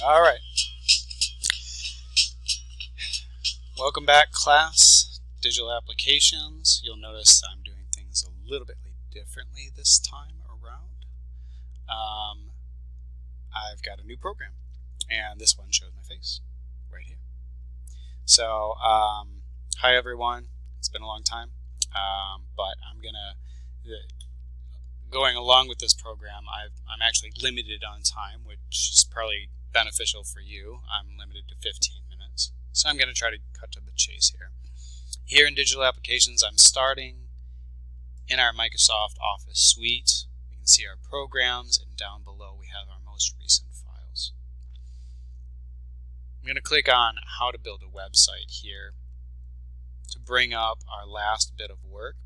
All right. Welcome back, class. Digital applications. You'll notice I'm doing things a little bit differently this time around. I've got a new program, and this one shows my face right here. So, hi everyone. It's been a long time, but I'm going along with this program. I'm actually limited on time, which is probably beneficial for you. I'm limited to 15 minutes, so I'm going to try to cut to the chase here. Here in Digital Applications, I'm starting in our Microsoft Office suite. You can see our programs, and down below we have our most recent files. I'm going to click on How to Build a Website here to bring up our last bit of work.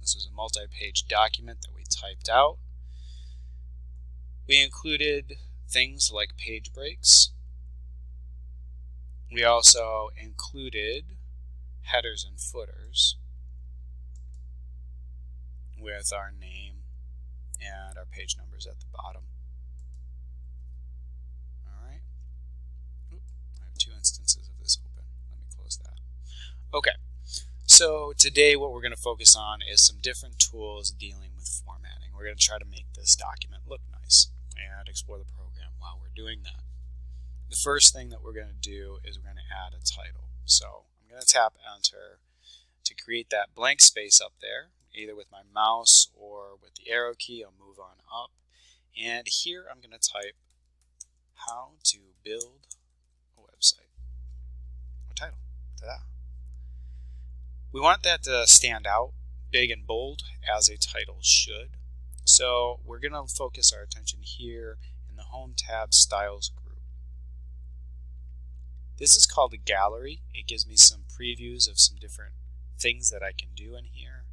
This was a multi-page document that we typed out. We included things like page breaks. We also included headers and footers with our name and our page numbers at the bottom. Alright. I have two instances of this open. Let me close that. Okay. So today what we're going to focus on is some different tools dealing with formatting. We're going to try to make this document look nice and explore the program while we're doing that. The first thing that we're going to do is we're going to add a title. So I'm going to tap Enter to create that blank space up there, either with my mouse or with the arrow key. I'll move on up. And here I'm going to type How to Build a Website. Or title. Ta-da. We want that to stand out big and bold as a title should. So we're going to focus our attention here in the Home tab Styles group. This is called a gallery. It gives me some previews of some different things that I can do in here.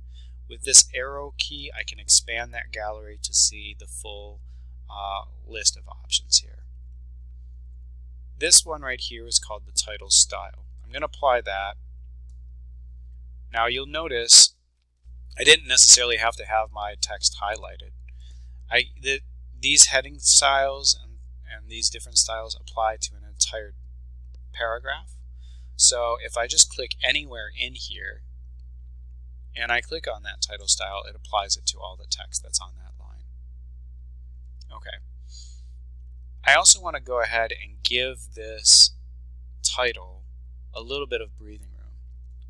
With this arrow key, I can expand that gallery to see the full list of options here. This one right here is called the title style. I'm going to apply that. Now you'll notice I didn't necessarily have to have my text highlighted. These heading styles and these different styles apply to an entire paragraph. So if I just click anywhere in here and I click on that title style, it applies it to all the text that's on that line. Okay. I also want to go ahead and give this title a little bit of breathing room.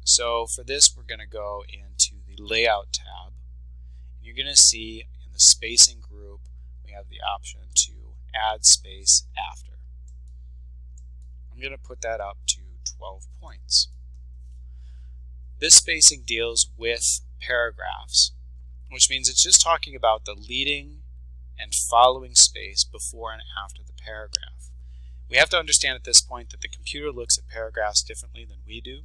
So for this, we're going to go into the Layout tab. You're going to see in the spacing group, we have the option to add space after. I'm going to put that up to 12 points. This spacing deals with paragraphs, which means it's just talking about the leading and following space before and after the paragraph. We have to understand at this point that the computer looks at paragraphs differently than we do.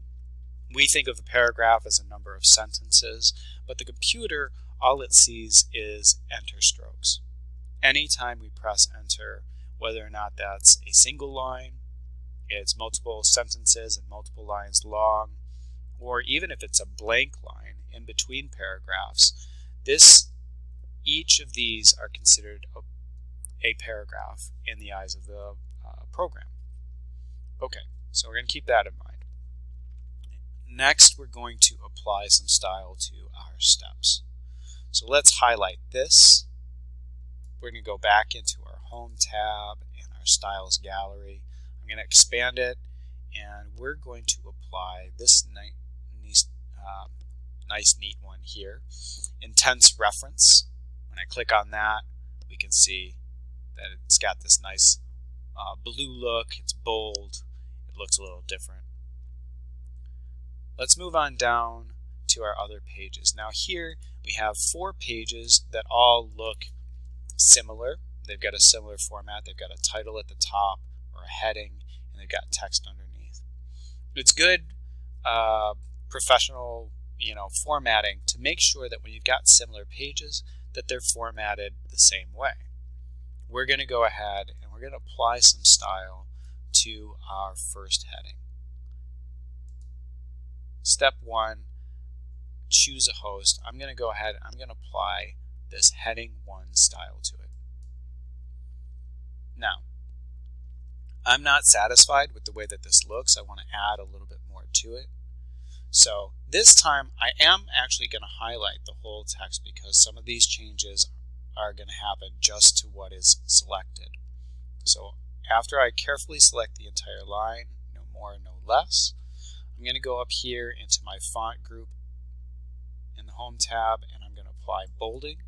We think of a paragraph as a number of sentences, but the computer, all it sees is enter strokes. Anytime we press enter, whether or not that's a single line, it's multiple sentences and multiple lines long, or even if it's a blank line in between paragraphs, each of these are considered a paragraph in the eyes of the program. Okay, so we're going to keep that in mind. Next, we're going to apply some style to our steps. So let's highlight this. We're going to go back into our Home tab and our Styles gallery. I'm going to expand it, and we're going to apply this nice neat one here. Intense reference. When I click on that, we can see that it's got this nice blue look. It's bold. It looks a little different. Let's move on down to our other pages. Now here we have 4 pages that all look similar. They've got a similar format. They've got a title at the top or a heading, and they've got text underneath. It's good professional formatting to make sure that when you've got similar pages that they're formatted the same way. We're going to go ahead and we're going to apply some style to our first heading. Step 1, choose a host. I'm going to go ahead, I'm going to apply this heading 1 style to it. Now, I'm not satisfied with the way that this looks. I want to add a little bit more to it. So this time I am actually going to highlight the whole text because some of these changes are going to happen just to what is selected. So after I carefully select the entire line, no more, no less, I'm going to go up here into my font group in the Home tab, and I'm going to apply bolding.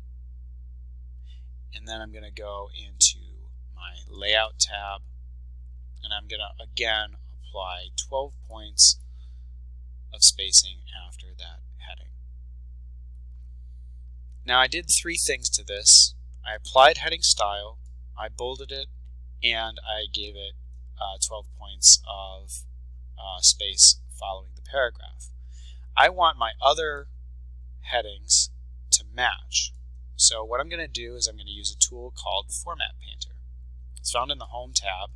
And then I'm going to go into my Layout tab, and I'm going to again apply 12 points of spacing after that heading. Now I did three things to this. I applied heading style, I bolded it, and I gave it 12 points of space following the paragraph. I want my other headings to match. So what I'm going to do is I'm going to use a tool called Format Painter. It's found in the Home tab.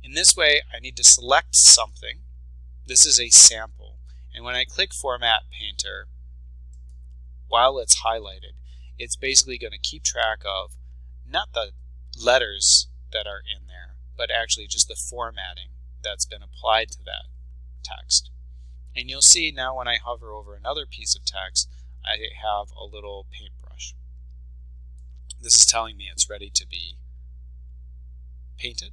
In this way, I need to select something. This is a sample. And when I click Format Painter, while it's highlighted, it's basically going to keep track of not the letters that are in there, but actually just the formatting that's been applied to that text. And you'll see now when I hover over another piece of text, I have a little paintbrush. This is telling me it's ready to be painted.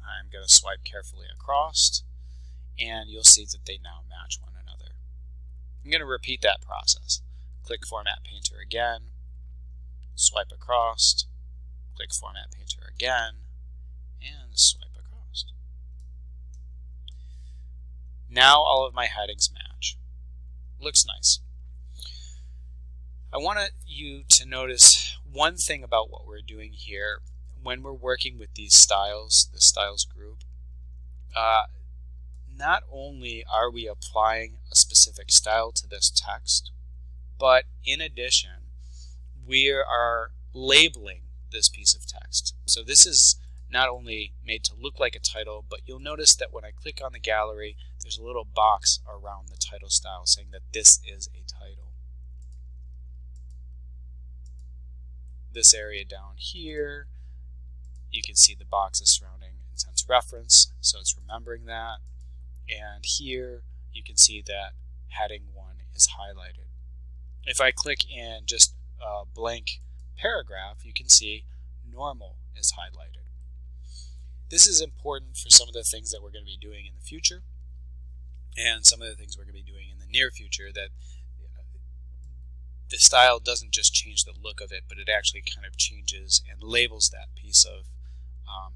I'm going to swipe carefully across, and you'll see that they now match one another. I'm going to repeat that process. Click Format Painter again, swipe across, click Format Painter again, and swipe across. Now all of my headings match. Looks nice. I want you to notice one thing about what we're doing here when we're working with these styles, the styles group. Not only are we applying a specific style to this text, but in addition, we are labeling this piece of text. So this is not only made to look like a title, but you'll notice that when I click on the gallery, there's a little box around the title style saying that this is a title. This area down here, you can see the boxes surrounding intense reference, so it's remembering that. And here, you can see that heading 1 is highlighted. If I click in just a blank paragraph, you can see normal is highlighted. This is important for some of the things that we're going to be doing in the future, and some of the things we're going to be doing in the near future, that the style doesn't just change the look of it, but it actually kind of changes and labels that piece of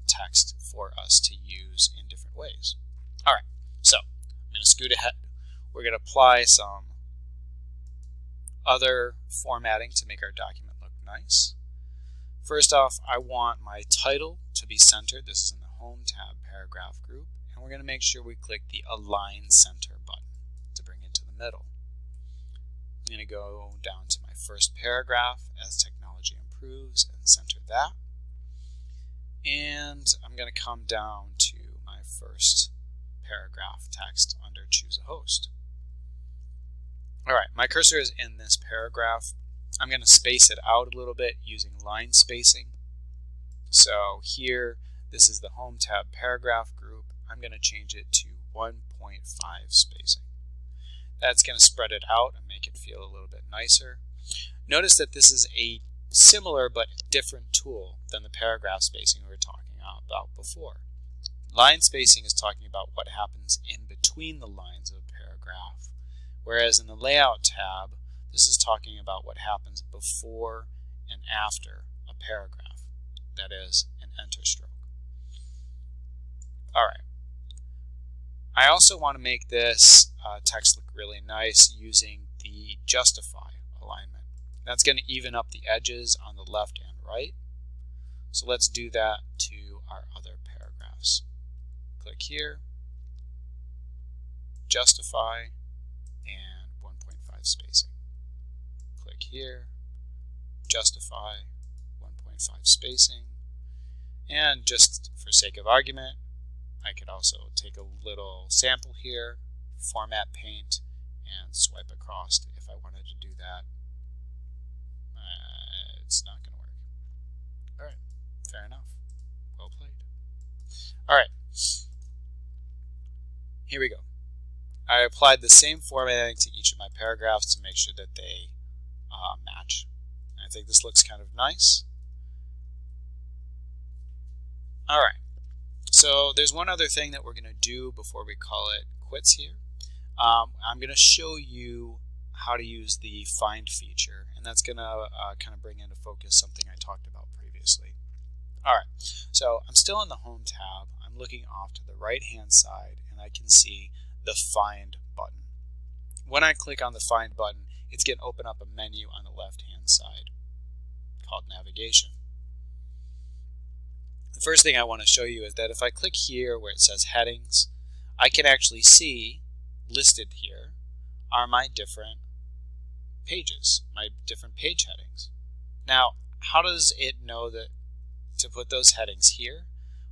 text for us to use in different ways. All right, so I'm going to scoot ahead. We're going to apply some other formatting to make our document look nice. First off, I want my title to be centered. This is in the Home tab paragraph group, and we're going to make sure we click the Align Center button to bring it to the middle. I'm going to go down to my first paragraph as technology improves and center that. And I'm going to come down to my first paragraph text under Choose a Host. Alright, my cursor is in this paragraph. I'm going to space it out a little bit using line spacing. So here, this is the Home tab paragraph group. I'm going to change it to 1.5 spacing. That's going to spread it out and make it feel a little bit nicer. Notice that this is a similar but different tool than the paragraph spacing we were talking about before. Line spacing is talking about what happens in between the lines of a paragraph, whereas in the Layout tab, this is talking about what happens before and after a paragraph, that is, an enter stroke. Alright. I also want to make this text look really nice using the Justify alignment. That's going to even up the edges on the left and right. So let's do that to our other paragraphs. Click here, Justify, and 1.5 spacing. Click here, Justify, 1.5 spacing. And just for sake of argument, I could also take a little sample here, Format Paint, and swipe across if I wanted to do that. It's not going to work. Alright, fair enough. Well played. All right, here we go. I applied the same formatting to each of my paragraphs to make sure that they match. And I think this looks kind of nice. All right, so there's one other thing that we're going to do before we call it quits here. I'm going to show you how to use the find feature, and that's going to kind of bring into focus something I talked about previously. All right, so I'm still in the Home tab. I'm looking off to the right-hand side, and I can see the Find button. When I click on the Find button, it's going to open up a menu on the left-hand side called Navigation. The first thing I want to show you is that if I click here where it says Headings, I can actually see listed here are my different pages, my different page headings. Now, how does it know that to put those headings here?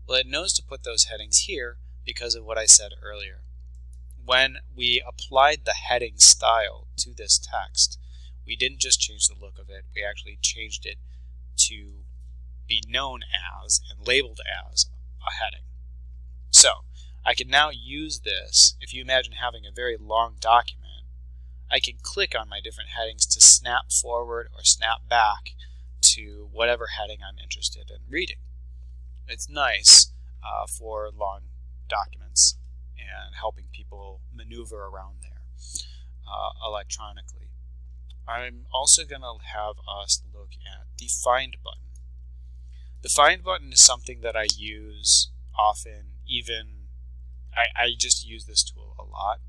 Well, it knows to put those headings here because of what I said earlier. When we applied the heading style to this text, we didn't just change the look of it, we actually changed it to be known as and labeled as a heading. So, I can now use this. If you imagine having a very long document, I can click on my different headings to snap forward or snap back to whatever heading I'm interested in reading. It's nice for long documents and helping people maneuver around there electronically. I'm also going to have us look at the Find button. The Find button is something that I use often, I just use this tool a lot.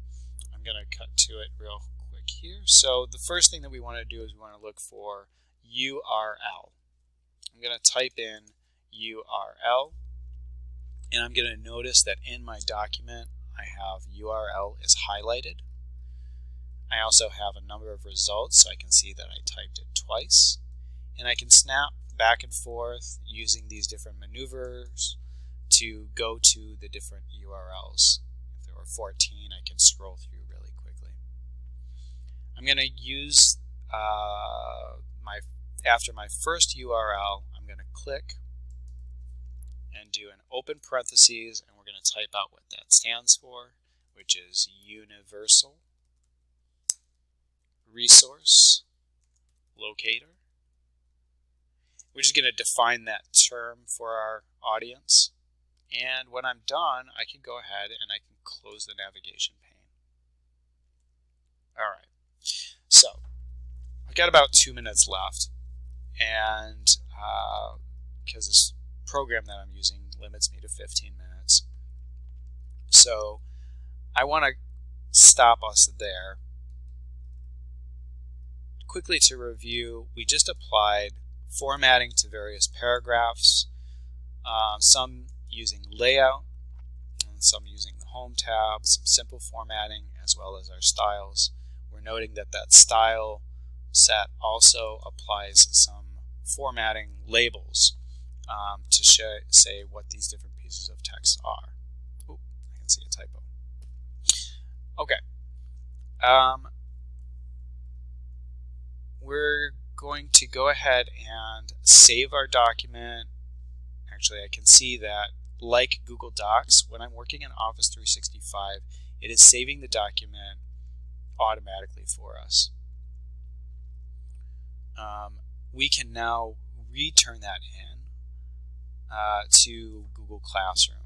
I'm going to cut to it real quick here. So the first thing that we want to do is we want to look for URL. I'm going to type in URL, and I'm going to notice that in my document I have URL is highlighted. I also have a number of results, so I can see that I typed it twice. And I can snap back and forth using these different maneuvers to go to the different URLs. If there were 14, I can scroll through really quickly. I'm going to use, after my first URL, I'm going to click and do an open parentheses, and we're going to type out what that stands for, which is Universal Resource Locator. We're just going to define that term for our audience. And when I'm done, I can go ahead and I can close the navigation pane. All right. So I've got about 2 minutes left, and because this program that I'm using limits me to 15 minutes. So I want to stop us there. Quickly to review, we just applied formatting to various paragraphs, some using layout, and some using the Home tab, some simple formatting, as well as our styles. We're noting that that style set also applies some formatting labels to say what these different pieces of text are. Ooh, I can see a typo. Okay. We're going to go ahead and save our document. Actually, I can see that, like Google Docs, when I'm working in Office 365, it is saving the document automatically for us. We can now return that in to Google Classroom.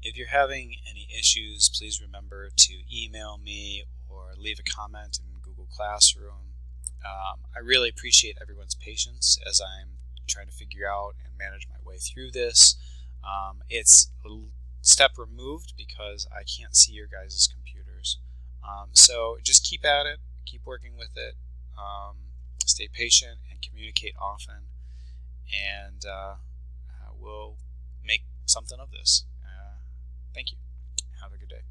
If you're having any issues, please remember to email me or leave a comment in Google Classroom. I really appreciate everyone's patience as I'm trying to figure out and manage my way through this. It's a step removed because I can't see your guys' computers. So just keep at it, keep working with it, stay patient, and communicate often. And we'll make something of this. Thank you. Have a good day.